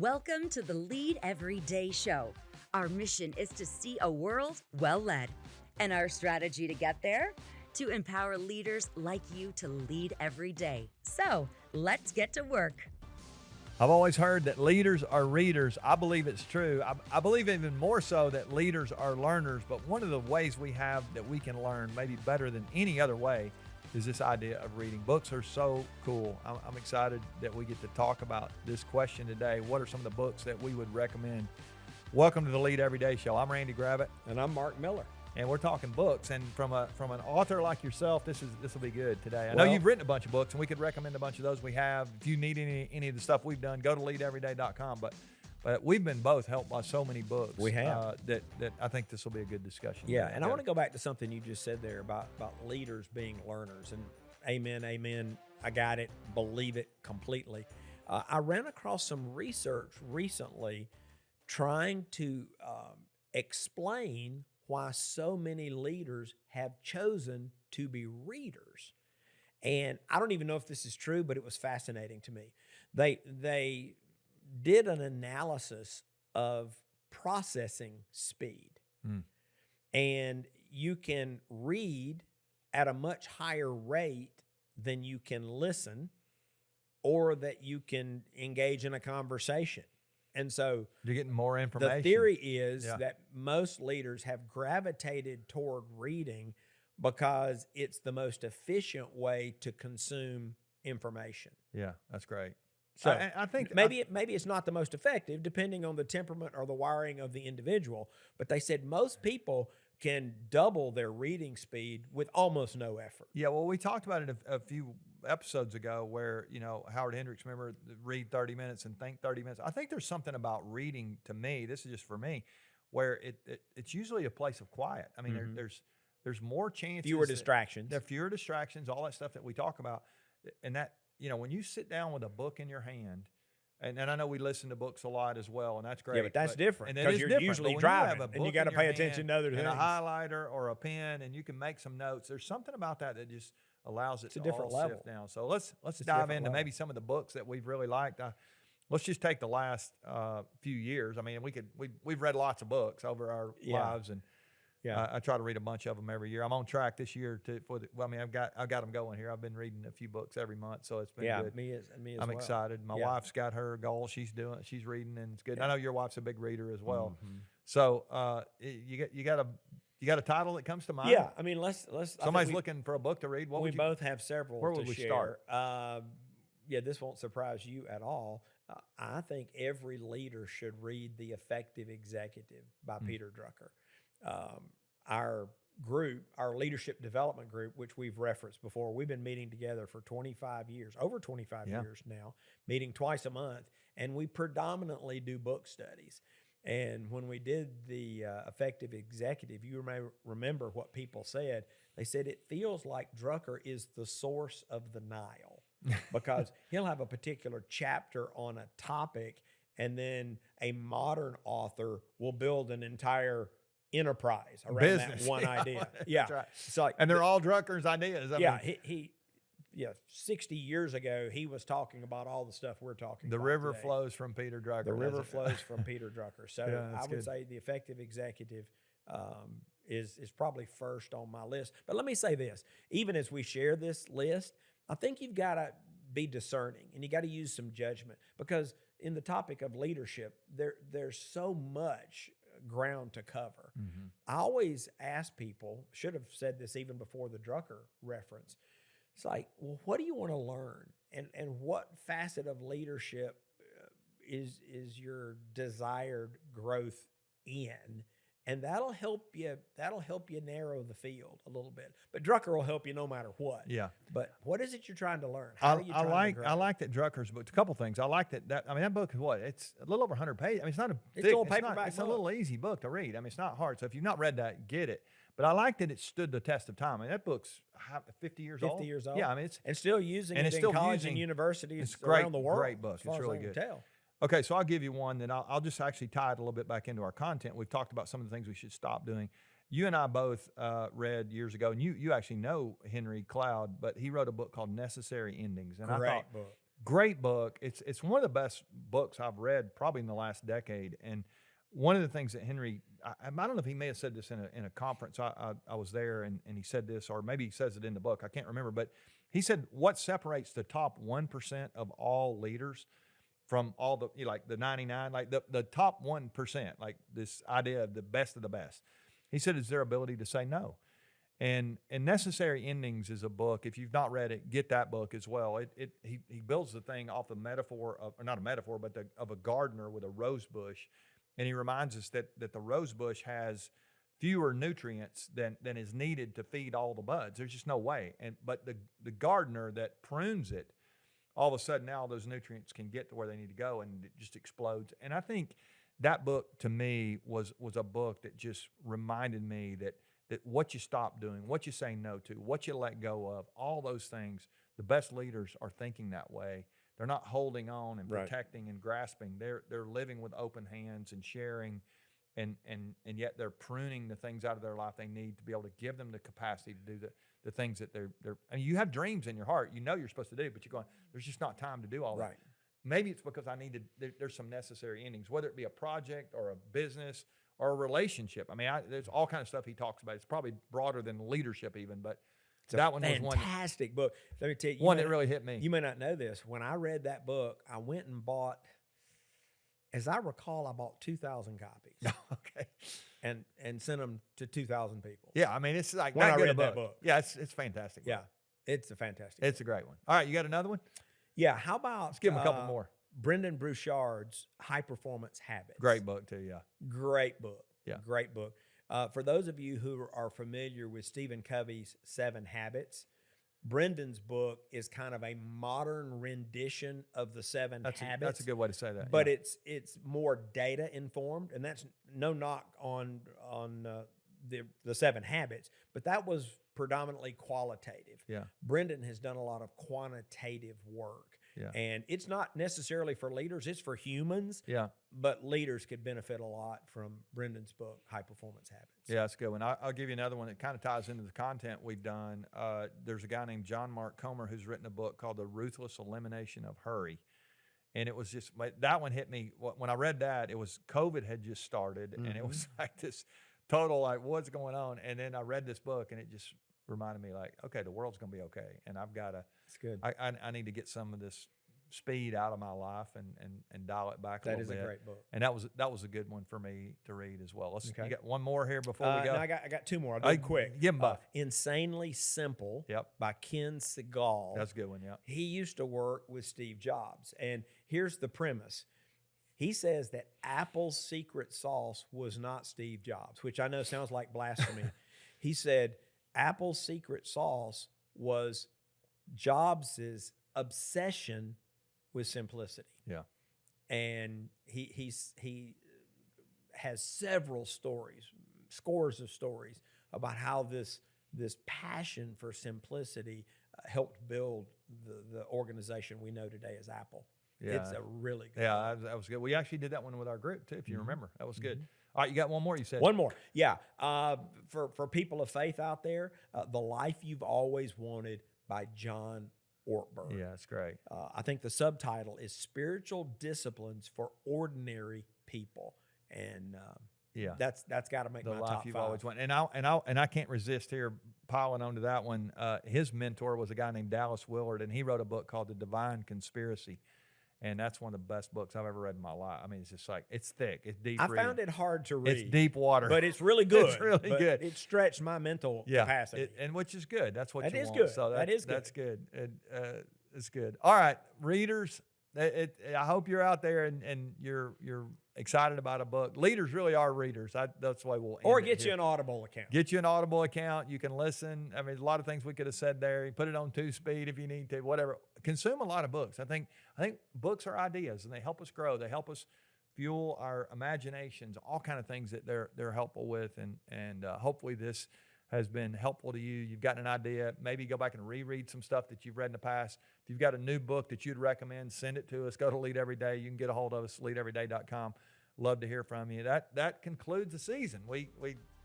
Welcome to the Lead Every Day show. Our mission is to see a world well led. And our strategy to get there? To empower leaders like you to lead every day. So let's get to work. I've always heard that leaders are readers. I believe it's true. I believe even more so that leaders are learners. But one of the ways we have that we can learn, maybe better than any other way, is this idea of reading. Books are so cool. I'm excited that we get to talk about this question today. What are some of the books that we would recommend? Welcome to the Lead Everyday Show. I'm Randy Gravitt. And I'm Mark Miller. And we're talking books. And from an author like yourself, this will be good today. I know you've written a bunch of books, and we could recommend a bunch of those we have. If you need any of the stuff we've done, go to leadeveryday.com. But we've been both helped by so many books. We have. That I think this will be a good discussion. Yeah, and I want to go back to something you just said there about leaders being learners. And amen. I got it. Believe it completely. I ran across some research recently trying to explain why so many leaders have chosen to be readers. And I don't even know if this is true, but it was fascinating to me. They did an analysis of processing speed. And you can read at a much higher rate than you can listen, or that you can engage in a conversation. And so you're getting more information. The theory is that most leaders have gravitated toward reading because it's the most efficient way to consume information. Yeah, that's great. So I think maybe it's not the most effective, depending on the temperament or the wiring of the individual. But they said most people can double their reading speed with almost no effort. Yeah, well, we talked about it a few episodes ago where, Howard Hendricks, remember, read 30 minutes and think 30 minutes. I think there's something about reading, to me, this is just for me, where it's usually a place of quiet. I mean, there's more chances. Fewer distractions. There are fewer distractions, all that stuff that we talk about. And that, when you sit down with a book in your hand, and I know we listen to books a lot as well, and that's great. Yeah, but that's different because you're usually driving, and you got to pay attention to other things. And a highlighter or a pen, and you can make some notes. There's something about that just allows it to all sift down. So let's dive into maybe some of the books that we've really liked. Let's just take the last few years. I mean, we've read lots of books over our lives, and I try to read a bunch of them every year. I'm on track this year I've got them going here. I've been reading a few books every month, so it's been good. Me as I'm well. excited. My wife's got her goal. She's reading, and it's good. I know your wife's a big reader as well. So you got a title that comes to mind? Yeah, I mean, let's. Somebody's looking for a book to read. We both have several. Where would we start? This won't surprise you at all. I think every leader should read The Effective Executive by Peter Drucker. Our group, our leadership development group, which we've referenced before, we've been meeting together for 25 years, over 25 years now, meeting twice a month, and we predominantly do book studies. And when we did The Effective Executive, you may remember what people said. They said it feels like Drucker is the source of the Nile because he'll have a particular chapter on a topic, and then a modern author will build an entire enterprise around that one idea. That's right. So, and they're all Drucker's ideas. He 60 years ago, he was talking about all the stuff we're talking about. The river today. flows from Peter Drucker. The river flows from Peter Drucker. So I would say The Effective Executive is probably first on my list. But let me say this. Even as we share this list, I think you've got to be discerning, and you got to use some judgment, because in the topic of leadership, there's so much ground to cover. I always ask people, should have said this even before the Drucker reference, it's like, well, what do you want to learn? And what facet of leadership is your desired growth in? And that'll help you narrow the field a little bit. But Drucker will help you no matter what. Yeah. But what is it you're trying to learn? I like that Drucker's book. A couple things. I like that book is what? It's a little over 100 pages. I mean, it's not a thick, it's a little paperback. It's a little easy book to read. I mean, it's not hard. So if you've not read that, get it. But I like that it stood the test of time. I mean, that book's 50 years old. 50 years old. Yeah, I mean, and still using it in college and universities around the world. Great book. It's really good. Tell. Okay, so I'll give you one that I'll just actually tie it a little bit back into our content. We've talked about some of the things we should stop doing. You and I both read years ago, and you actually know Henry Cloud, but he wrote a book called Necessary Endings. And Great book. Great book. It's one of the best books I've read probably in the last decade. And one of the things that Henry, I don't know if he may have said this in a conference. I was there and he said this, or maybe he says it in the book. I can't remember, but he said what separates the top 1% of all leaders from all the, like the 99, like the top 1%, like this idea of the best. He said is their ability to say no. And Necessary Endings is a book. If you've not read it, get that book as well. He builds the thing off the metaphor of, or not a metaphor, but of a gardener with a rose bush. And he reminds us that the rose bush has fewer nutrients than is needed to feed all the buds. There's just no way. But the gardener that prunes it, all of a sudden now those nutrients can get to where they need to go, and it just explodes. And I think that book to me was a book that just reminded me that what you stop doing, what you say no to, what you let go of, all those things, the best leaders are thinking that way. They're not holding on and protecting and grasping. They're living with open hands and sharing, and yet they're pruning the things out of their life they need to be able to give them the capacity to do the things that they're. I mean, you have dreams in your heart. You know you're supposed to do, but you're going, there's just not time to do all that. Maybe it's because there's some necessary endings, whether it be a project or a business or a relationship. I mean, there's all kinds of stuff he talks about. It's probably broader than leadership even, but that one was one. Fantastic book. Let me tell you. One that really hit me. You may not know this. When I read that book, I went and bought, as I recall, I bought 2,000 copies. Okay. And sent them to 2,000 people. Yeah, I mean, it's like when not I good read book. that book. Yeah, it's fantastic. Yeah, it's a fantastic It's a great one. All right, you got another one? Yeah, how about... Let's give him a couple more. Brendan Brouchard's High Performance Habits. Great book too, yeah. Great book. Yeah. Great book. For those of you who are familiar with Stephen Covey's 7 Habits, Brendan's book is kind of a modern rendition of the 7 Habits. That's a good way to say that. But it's more data informed, and that's no knock on the 7 Habits, but that was predominantly qualitative. Yeah. Brendan has done a lot of quantitative work. Yeah. And it's not necessarily for leaders, it's for humans. Yeah. But leaders could benefit a lot from Brendan's book, High Performance Habits. Yeah, that's a good one. I'll give you another one that kind of ties into the content we've done. There's a guy named John Mark Comer who's written a book called The Ruthless Elimination of Hurry. And it was just, that one hit me. When I read that, it was COVID had just started, and it was like this total, like, what's going on? And then I read this book, and it just reminded me, like, okay, the world's going to be okay. And I've got to, it's good. I need to get some of this speed out of my life and dial it back a little bit. That is a great book. And that was a good one for me to read as well. You got one more here before we go? No, I got 2 more. I'll do it quick. Give them both. Insanely Simple by Ken Segall. That's a good one, yeah. He used to work with Steve Jobs. And here's the premise. He says that Apple's secret sauce was not Steve Jobs, which I know sounds like blasphemy. He said Apple's secret sauce was Jobs' obsession with simplicity. Yeah. And he has several stories, scores of stories about how this passion for simplicity helped build the organization we know today as Apple. Yeah. It's a really good one. That was good. We actually did that one with our group too, if you remember. That was good. All right, you got one more, you said? One more, yeah. For people of faith out there, The Life You've Always Wanted by John Ortberg. Yeah, that's great. I think the subtitle is Spiritual Disciplines for Ordinary People. And that's got to make my top 5. The Life You've Always Wanted. And I can't resist here piling onto that one. His mentor was a guy named Dallas Willard, and he wrote a book called The Divine Conspiracy. And that's one of the best books I've ever read in my life. I mean, it's just like, it's thick. It's deep reading. I found it hard to read. It's deep water. But it's really good. It's really good. It stretched my mental capacity. And which is good. That's what that you is want. Good. So that is good. That's good. It's good. All right, readers, I hope you're out there and you're excited about a book. Leaders really are readers. That's the way we'll end Or it get here. you an Audible account. Get you an Audible account. You can listen. I mean, there's a lot of things we could have said there. You put it on 2-speed if you need to, whatever. Consume a lot of books. I think books are ideas, and they help us grow. They help us fuel our imaginations, all kind of things that they're helpful with. And hopefully this has been helpful to you. You've gotten an idea. Maybe go back and reread some stuff that you've read in the past. If you've got a new book that you'd recommend, send it to us. Go to Lead Every Day. You can get a hold of us, leadeveryday.com. Love to hear from you. That concludes the season. We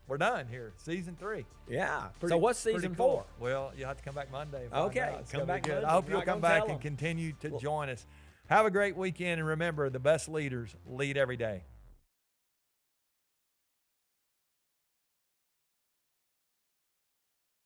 we're done here. Season 3. Yeah. So what's season 4? Well, you'll have to come back Monday. Okay. Come back good. I hope you'll come back and continue to join us. Have a great weekend, and remember, the best leaders lead every day.